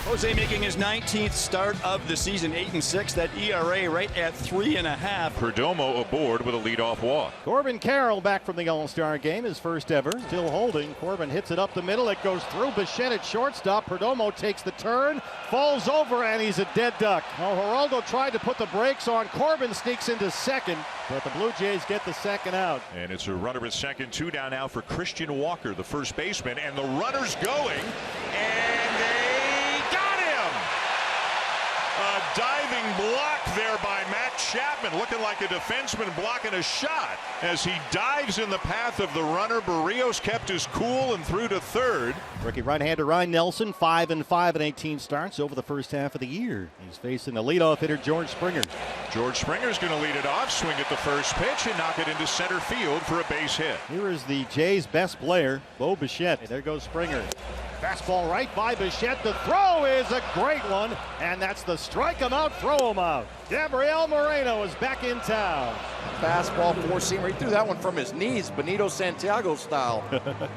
Jose making his 19th start of the season, 8-6. That ERA right at 3.5. Perdomo aboard with a leadoff walk. Corbin Carroll back from the All-Star game, his first ever. Still holding. Corbin hits it up the middle. It goes through Bichette at shortstop. Perdomo takes the turn, falls over, and he's a dead duck. Well, Geraldo tried to put the brakes on. Corbin sneaks into second, but the Blue Jays get the second out. And it's a runner at second, 2 down now for Christian Walker, the first baseman, and the runner's going, and they got him! A diving block there by Matt Chapman, looking like a defenseman blocking a shot. As he dives in the path of the runner, Barrios kept his cool and threw to third. Rookie right-hander Ryan Nelson, 5-5 in 18 starts over the first half of the year. He's facing the leadoff hitter George Springer. George Springer's going to lead it off, swing at the first pitch, and knock it into center field for a base hit. Here is the Jays' best player, Bo Bichette. There goes Springer. Fastball right by Bichette. The throw is a great one, and that's the strike him out, throw him out. Gabriel Moreno is back in town. Fastball, four-seamer. He threw that one from his knees, Benito Santiago style,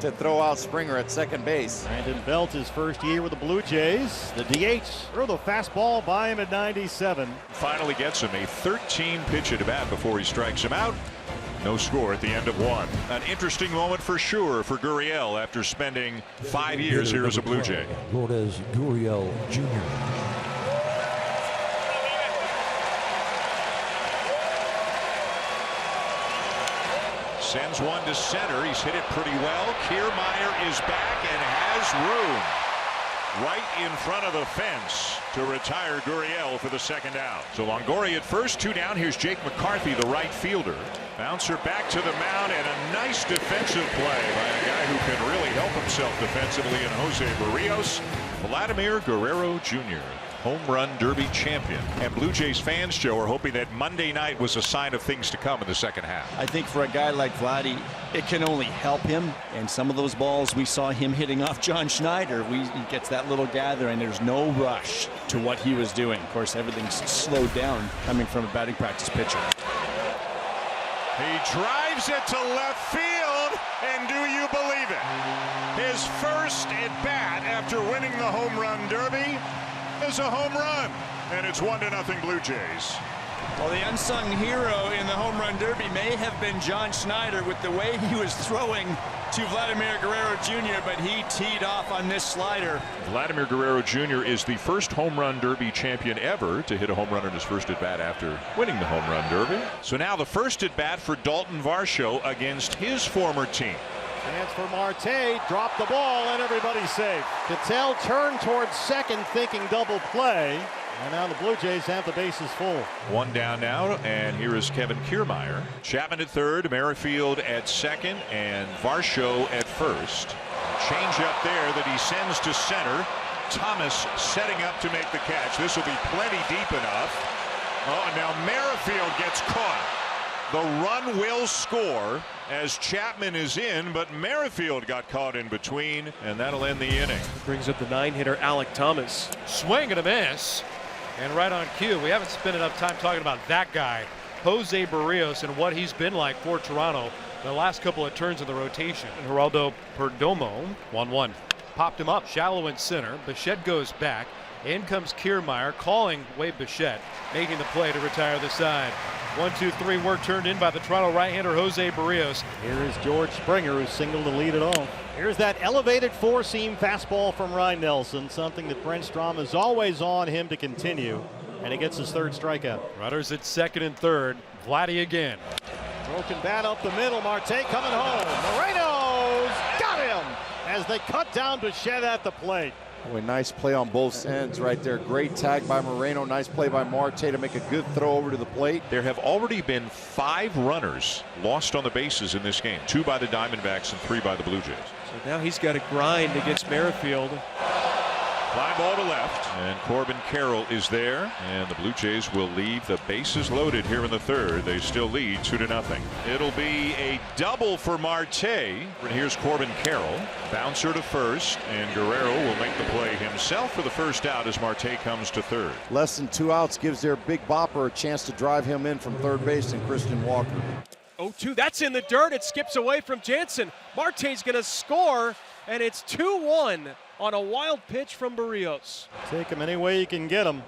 to throw out Springer at second base. Brandon Belt, his first year with the Blue Jays. The DH threw the fastball by him at 97. Finally gets him a 13-pitch at bat before he strikes him out. No score at the end of one. An interesting moment for sure for Gurriel after spending 5 years here as a Blue Jay. Lourdes Gurriel Jr. Sends one to center. He's hit it pretty well. Kiermaier is back and has room right in front of the fence to retire Gurriel for the second out. So Longoria at first, 2 down. Here's Jake McCarthy, the right fielder. Bouncer back to the mound, and a nice defensive play by a guy who can really help himself defensively in Jose Barrios. Vladimir Guerrero Jr., home run derby champion. And Blue Jays fans, Joe, are hoping that Monday night was a sign of things to come in the second half. I think for a guy like Vladdy, it can only help him. And some of those balls we saw him hitting off John Schneider, he gets that little gather, and there's no rush to what he was doing. Of course, everything's slowed down coming from a batting practice pitcher. He drives it to left field, and do you believe it? His first at bat after winning the home run derby is a home run, and it's 1-0 Blue Jays. Well, the unsung hero in the home run derby may have been John Schneider with the way he was throwing to Vladimir Guerrero Jr., but he teed off on this slider. Vladimir Guerrero Jr. is the first home run derby champion ever to hit a home run in his first at bat after winning the home run derby. So now the first at bat for Dalton Varsho against his former team. Chance for Marte, drop the ball, and everybody's safe. Cattell turned towards second thinking double play. And now the Blue Jays have the bases full. 1 down now, and here is Kevin Kiermaier. Chapman at third, Merrifield at second, and Varsho at first. Change up there that he sends to center. Thomas setting up to make the catch. This will be plenty deep enough. Oh, and now Merrifield gets caught. The run will score as Chapman is in, but Merrifield got caught in between, and that'll end the inning. Brings up the 9-hitter Alec Thomas. Swing and a miss. And right on cue, we haven't spent enough time talking about that guy, Jose Barrios, and what he's been like for Toronto the last couple of turns in the rotation. And Geraldo Perdomo, 1-1. Popped him up, shallow in center. Bichette goes back. In comes Kiermaier, calling Wade Bichette, making the play to retire the side. 1-2-3 work turned in by the Toronto right-hander Jose Barrios. Here is George Springer, who singled to lead it off. Here's that elevated four-seam fastball from Ryan Nelson, something that Brent Strom is always on him to continue, and he gets his third strikeout. Runners at second and third. Vladdy again. Broken bat up the middle. Marte coming home. Moreno's got him as they cut down Bichette at the plate. Boy, nice play on both ends right there. Great tag by Moreno. Nice play by Marte to make a good throw over to the plate. There have already been 5 runners lost on the bases in this game. 2 by the Diamondbacks and 3 by the Blue Jays. So now he's got to grind against Merrifield. Fly ball to left, and Corbin Carroll is there, and the Blue Jays will leave the bases loaded here in the third. They still lead 2-0. It'll be a double for Marte. And here's Corbin Carroll. Bouncer to first, and Guerrero will make the play himself for the first out as Marte comes to third. Less than 2 outs gives their big bopper a chance to drive him in from third base and Christian Walker. 0-2, that's in the dirt. It skips away from Jansen. Marte's going to score, and it's 2-1. on a wild pitch from Barrios. Take him any way you can get him.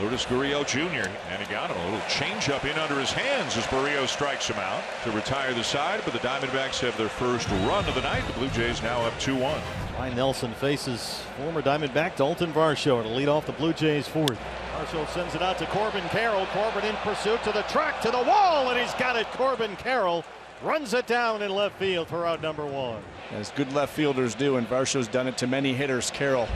Lourdes Gurriel Jr. and he got him a little changeup in under his hands as Barrios strikes him out to retire the side. But the Diamondbacks have their first run of the night. The Blue Jays now up 2-1. Ryan Nelson faces former Diamondback Dalton Varsho to lead off the Blue Jays fourth. Varsho sends it out to Corbin Carroll. Corbin in pursuit to the track, to the wall, and he's got it. Corbin Carroll runs it down in left field for out number one. As good left fielders do, and Varsho's done it to many hitters. Carroll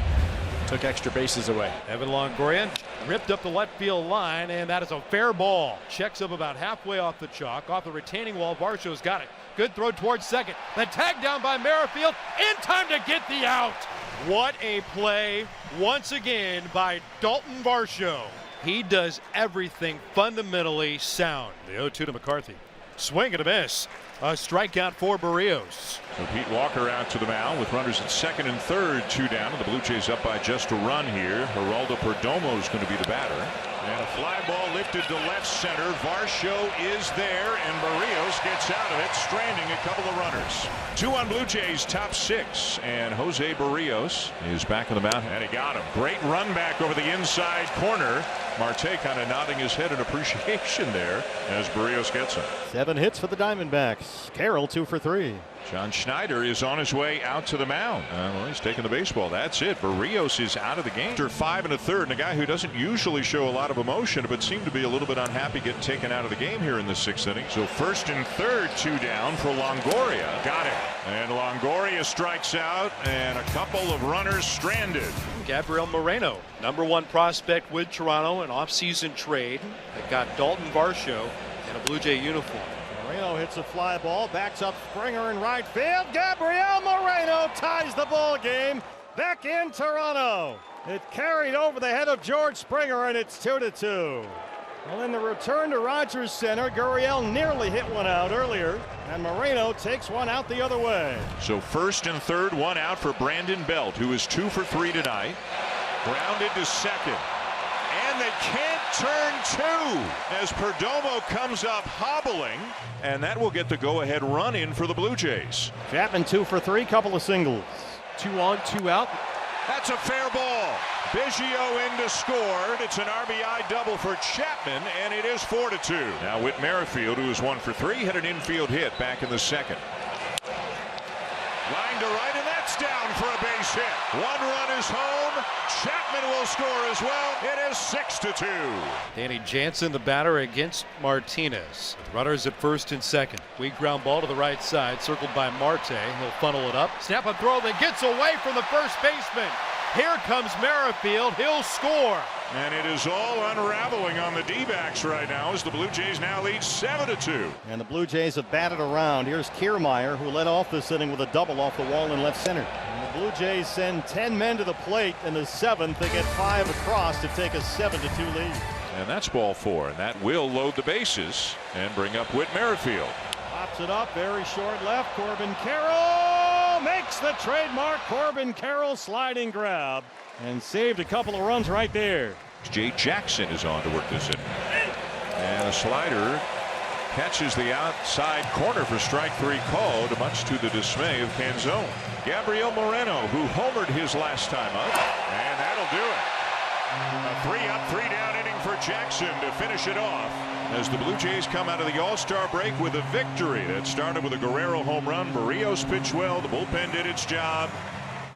took extra bases away. Evan Longoria ripped up the left field line, and that is a fair ball. Checks up about halfway off the chalk, off the retaining wall. Varsho's got it. Good throw towards second. Then tagged down by Merrifield in time to get the out. What a play once again by Dalton Varsho. He does everything fundamentally sound. The 0-2 to McCarthy. Swing and a miss. A strikeout for Barrios. So Pete Walker out to the mound with runners at second and third, 2 down, and the Blue Jays up by just a run here. Geraldo Perdomo is going to be the batter. And a fly ball lifted to left center. Varsho is there, and Barrios gets out of it, stranding a couple of runners. 2 on Blue Jays top 6, and Jose Barrios is back on the mound, and he got him. Great run back over the inside corner. Marte kind of nodding his head in appreciation there as Barrios gets him. 7 hits for the Diamondbacks. Carroll 2 for 3. John Schneider is on his way out to the mound. Well, he's taking the baseball. That's it. Barrios is out of the game after 5 1/3, and a guy who doesn't usually show a lot of emotion, but seemed to be a little bit unhappy getting taken out of the game here in the 6th inning. So first and third, 2 down for Longoria. Got it. And Longoria strikes out, and a couple of runners stranded. Gabriel Moreno, #1 prospect with Toronto, an offseason trade that got Dalton Varsho in a Blue Jay uniform. Moreno hits a fly ball, backs up Springer in right field. Gabriel Moreno ties the ball game back in Toronto. It carried over the head of George Springer, and it's 2-2. Well, in the return to Rogers Center, Gurriel nearly hit one out earlier, and Moreno takes one out the other way. So first and third, 1 out for Brandon Belt, who is 2 for 3 tonight. Grounded to second. And they can't turn 2 as Perdomo comes up hobbling, and that will get the go-ahead run in for the Blue Jays. Chapman 2 for 3, couple of singles. 2 on, 2 out. That's a fair ball. Biggio in to score. It's an RBI double for Chapman, and it is 4-2. Now Whit Merrifield, who is 1 for 3, had an infield hit back in the second. Line to right, and that's down for a base hit. 1 run is home. Chapman will score as well. It is 6-2. Danny Jansen, the batter against Martinez. With runners at first and second. Weak ground ball to the right side, circled by Marte. He'll funnel it up. Snap up throw, then gets away from the first baseman. Here comes Merrifield. He'll score. And it is all unraveling on the D-backs right now as the Blue Jays now lead 7-2. And the Blue Jays have batted around. Here's Kiermaier, who led off this inning with a double off the wall in left center. And the Blue Jays send 10 men to the plate in the 7th. They get 5 across to take a 7-2 lead. And that's ball 4, and that will load the bases and bring up Whit Merrifield. Pops it up, very short left. Corbin Carroll makes the trademark Corbin Carroll sliding grab and saved a couple of runs right there. Jay Jackson is on to work this in. And a slider catches the outside corner for strike 3 called, much to the dismay of Canzone. Gabriel Moreno, who homered his last time up, and that'll do it. A 3-up, 3-down inning for Jackson to finish it off as the Blue Jays come out of the All-Star break with a victory that started with a Guerrero home run. Barrios pitched well. The bullpen did its job.